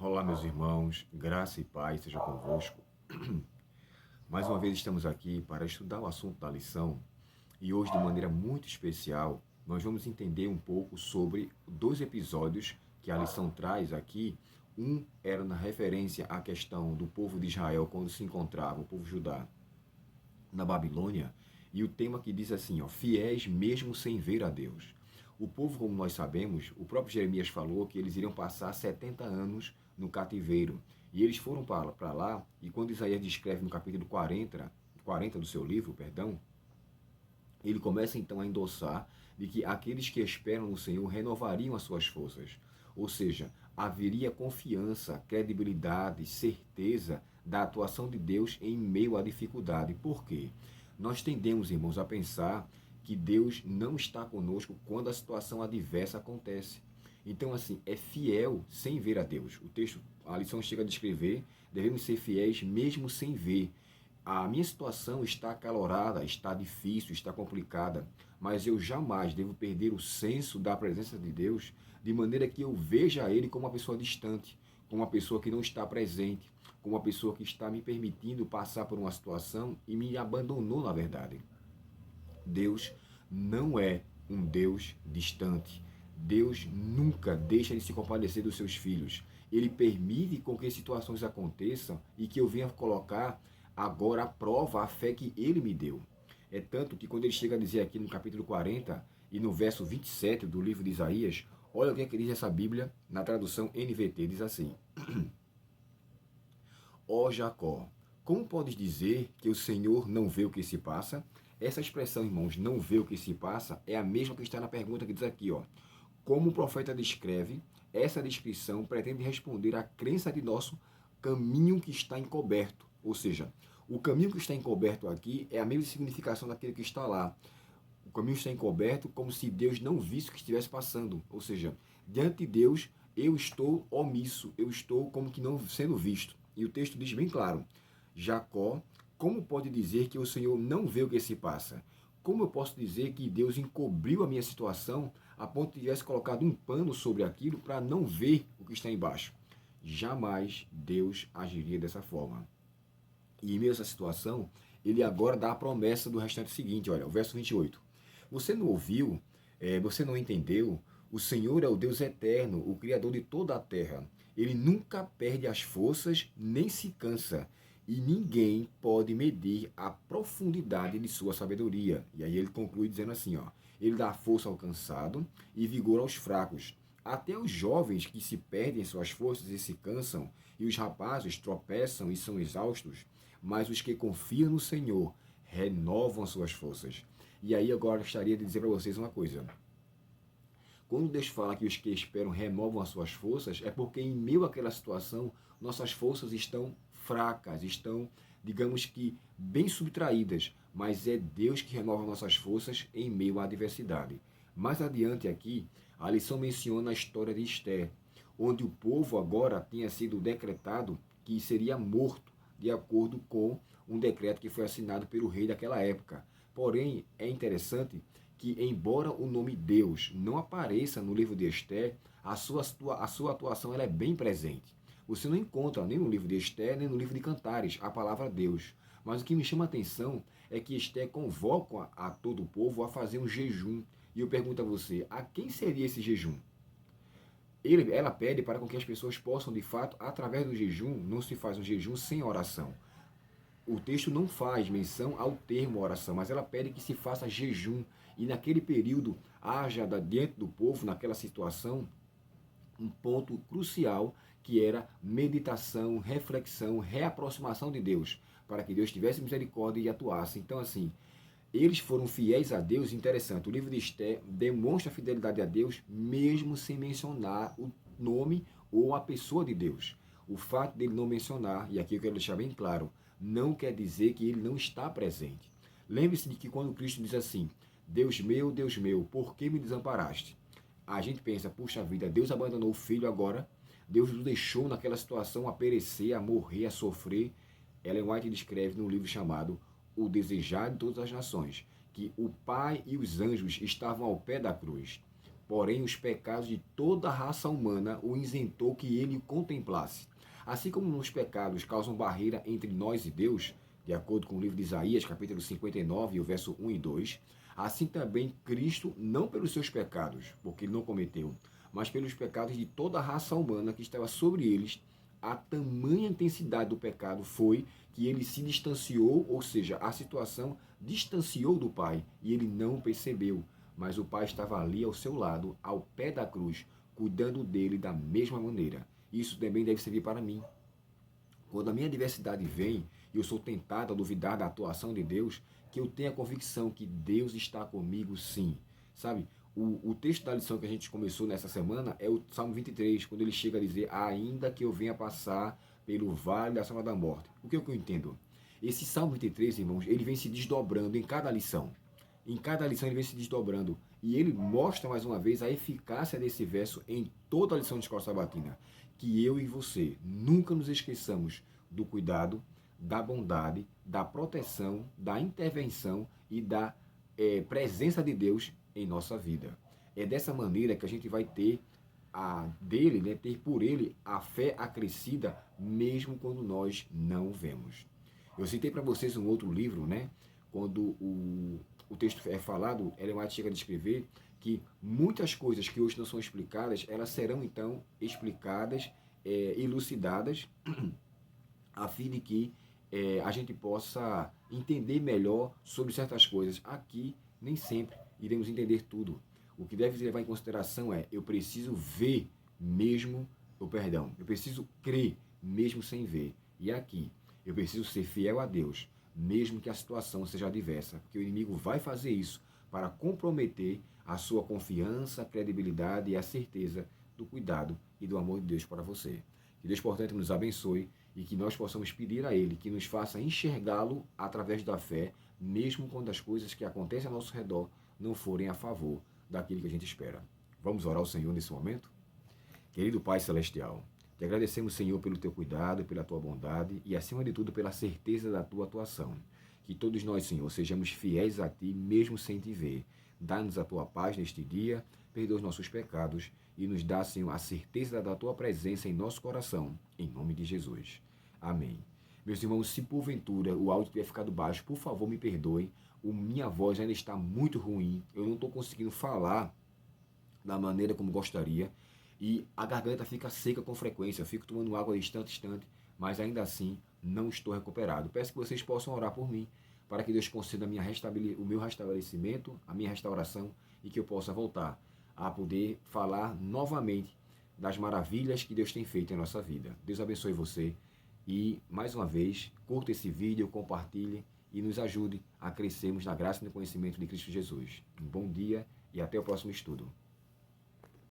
Olá, meus irmãos, graça e paz seja convosco. Mais uma vez estamos aqui para estudar o assunto da lição e hoje, de maneira muito especial, nós vamos entender um pouco sobre dois episódios que a lição traz aqui. Um era na referência à questão do povo de Israel quando se encontrava, o povo judá, na Babilônia, e o tema que diz assim, ó, fiéis mesmo sem ver a Deus. O povo, como nós sabemos, o próprio Jeremias falou que eles iriam passar 70 anos no cativeiro. E eles foram para lá, e quando Isaías descreve no capítulo 40 do seu livro, perdão, ele começa então a endossar de que aqueles que esperam no Senhor renovariam as suas forças. Ou seja, haveria confiança, credibilidade, certeza da atuação de Deus em meio à dificuldade. Por quê? Nós tendemos, irmãos, a pensar que Deus não está conosco quando a situação adversa acontece. Então, assim, é fiel sem ver a Deus. O texto, a lição chega a descrever, devemos ser fiéis mesmo sem ver. A minha situação está acalorada, está difícil, está complicada, mas eu jamais devo perder o senso da presença de Deus, de maneira que eu veja Ele como uma pessoa distante, como uma pessoa que não está presente, como uma pessoa que está me permitindo passar por uma situação e me abandonou na verdade. Deus não é um Deus distante. Deus nunca deixa de se compadecer dos seus filhos. Ele permite com que situações aconteçam e que eu venha colocar agora à prova a fé que ele me deu. É tanto que quando ele chega a dizer aqui no capítulo 40 e no verso 27 do livro de Isaías, olha o que é que diz essa Bíblia na tradução NVT, diz assim: Ó Jacó, como podes dizer que o Senhor não vê o que se passa? Essa expressão, irmãos, não vê o que se passa, é a mesma que está na pergunta que diz aqui, ó. Como o profeta descreve, essa descrição pretende responder à crença de nosso caminho que está encoberto. Ou seja, o caminho que está encoberto aqui é a mesma significação daquele que está lá. O caminho está encoberto como se Deus não visse o que estivesse passando. Ou seja, diante de Deus, eu estou omisso, eu estou como que não sendo visto. E o texto diz bem claro, Jacó, como pode dizer que o Senhor não vê o que se passa? Como eu posso dizer que Deus encobriu a minha situação a ponto de tivesse colocado um pano sobre aquilo para não ver o que está embaixo? Jamais Deus agiria dessa forma. E em meio a essa situação, ele agora dá a promessa do restante seguinte, olha, o verso 28. Você não ouviu, você não entendeu, o Senhor é o Deus eterno, o Criador de toda a terra. Ele nunca perde as forças, nem se cansa, e ninguém pode medir a profundidade de sua sabedoria. E aí ele conclui dizendo assim, ó, ele dá força ao cansado e vigor aos fracos. Até os jovens que se perdem suas forças e se cansam, e os rapazes tropeçam e são exaustos, mas os que confiam no Senhor renovam as suas forças. E aí agora gostaria de dizer para vocês uma coisa. Quando Deus fala que os que esperam renovam as suas forças, é porque em meio àquela situação, nossas forças estão fracas, estão, digamos que, bem subtraídas, mas é Deus que renova nossas forças em meio à adversidade. Mais adiante aqui, a lição menciona a história de Esther, onde o povo agora tinha sido decretado que seria morto, de acordo com um decreto que foi assinado pelo rei daquela época. Porém, é interessante que, embora o nome Deus não apareça no livro de Esther, a sua atuação ela é bem presente. Você não encontra nem no livro de Esther, nem no livro de Cantares a palavra Deus. Mas o que me chama a atenção é que Esther convoca a todo o povo a fazer um jejum. E eu pergunto a você, a quem seria esse jejum? Ela pede para que as pessoas possam, de fato, através do jejum, não se faz um jejum sem oração. O texto não faz menção ao termo oração, mas ela pede que se faça jejum. E naquele período haja dentro do povo, naquela situação, um ponto crucial que era meditação, reflexão, reaproximação de Deus, para que Deus tivesse misericórdia e atuasse. Então, assim, eles foram fiéis a Deus, interessante. O livro de Esther demonstra a fidelidade a Deus, mesmo sem mencionar o nome ou a pessoa de Deus. O fato dele não mencionar, e aqui eu quero deixar bem claro, não quer dizer que ele não está presente. Lembre-se de que quando Cristo diz assim, Deus meu, por que me desamparaste? A gente pensa, puxa vida, Deus abandonou o filho agora, Deus o deixou naquela situação a perecer, a morrer, a sofrer. Ellen White descreve num livro chamado O Desejado de Todas as Nações, que o Pai e os anjos estavam ao pé da cruz. Porém, os pecados de toda a raça humana o isentou que ele o contemplasse. Assim como os pecados causam barreira entre nós e Deus, de acordo com o livro de Isaías, capítulo 59, o verso 1 e 2, assim também Cristo, não pelos seus pecados, porque ele não cometeu, mas pelos pecados de toda a raça humana que estava sobre eles, a tamanha intensidade do pecado foi que ele se distanciou, ou seja, a situação distanciou do Pai, e ele não percebeu, mas o Pai estava ali ao seu lado, ao pé da cruz, cuidando dele da mesma maneira. Isso também deve servir para mim. Quando a minha adversidade vem e eu sou tentado a duvidar da atuação de Deus, que eu tenha a convicção que Deus está comigo sim. Sabe, o texto da lição que a gente começou nessa semana é o Salmo 23, quando ele chega a dizer, ainda que eu venha passar pelo vale da sombra da morte. O que eu entendo? Esse Salmo 23, irmãos, ele vem se desdobrando em cada lição. Em cada lição ele vem se desdobrando. E ele mostra mais uma vez a eficácia desse verso em toda a lição de escola sabatina. Que eu e você nunca nos esqueçamos do cuidado, da bondade, da proteção, da intervenção e da presença de Deus em nossa vida. É dessa maneira que a gente vai ter ter por ele a fé acrescida, mesmo quando nós não vemos. Eu citei para vocês um outro livro, né? Quando o texto é falado, Ellen White chega a descrever que muitas coisas que hoje não são explicadas, elas serão então explicadas, elucidadas, a fim de que a gente possa entender melhor sobre certas coisas. Aqui, nem sempre iremos entender tudo. O que deve levar em consideração é, eu preciso ver mesmo, eu preciso crer mesmo sem ver. E aqui, eu preciso ser fiel a Deus, mesmo que a situação seja adversa, porque o inimigo vai fazer isso para comprometer a sua confiança, a credibilidade e a certeza do cuidado e do amor de Deus para você. Que Deus, portanto, nos abençoe e que nós possamos pedir a Ele que nos faça enxergá-lo através da fé, mesmo quando as coisas que acontecem ao nosso redor não forem a favor daquilo que a gente espera. Vamos orar ao Senhor nesse momento? Querido Pai Celestial, te agradecemos, Senhor, pelo teu cuidado, pela tua bondade e, acima de tudo, pela certeza da tua atuação. Que todos nós, Senhor, sejamos fiéis a ti, mesmo sem te ver. Dá-nos a tua paz neste dia, perdoa os nossos pecados e nos dá, Senhor, a certeza da tua presença em nosso coração, em nome de Jesus. Amém. Meus irmãos, se porventura o áudio tiver ficado baixo, por favor, me perdoe. Minha voz ainda está muito ruim, eu não estou conseguindo falar da maneira como gostaria e a garganta fica seca com frequência, eu fico tomando água de instante a instante, mas ainda assim não estou recuperado. Peço que vocês possam orar por mim, para que Deus conceda o meu restabelecimento, a minha restauração e que eu possa voltar a poder falar novamente das maravilhas que Deus tem feito em nossa vida. Deus abençoe você e, mais uma vez, curta esse vídeo, compartilhe e nos ajude a crescermos na graça e no conhecimento de Cristo Jesus. Um bom dia e até o próximo estudo.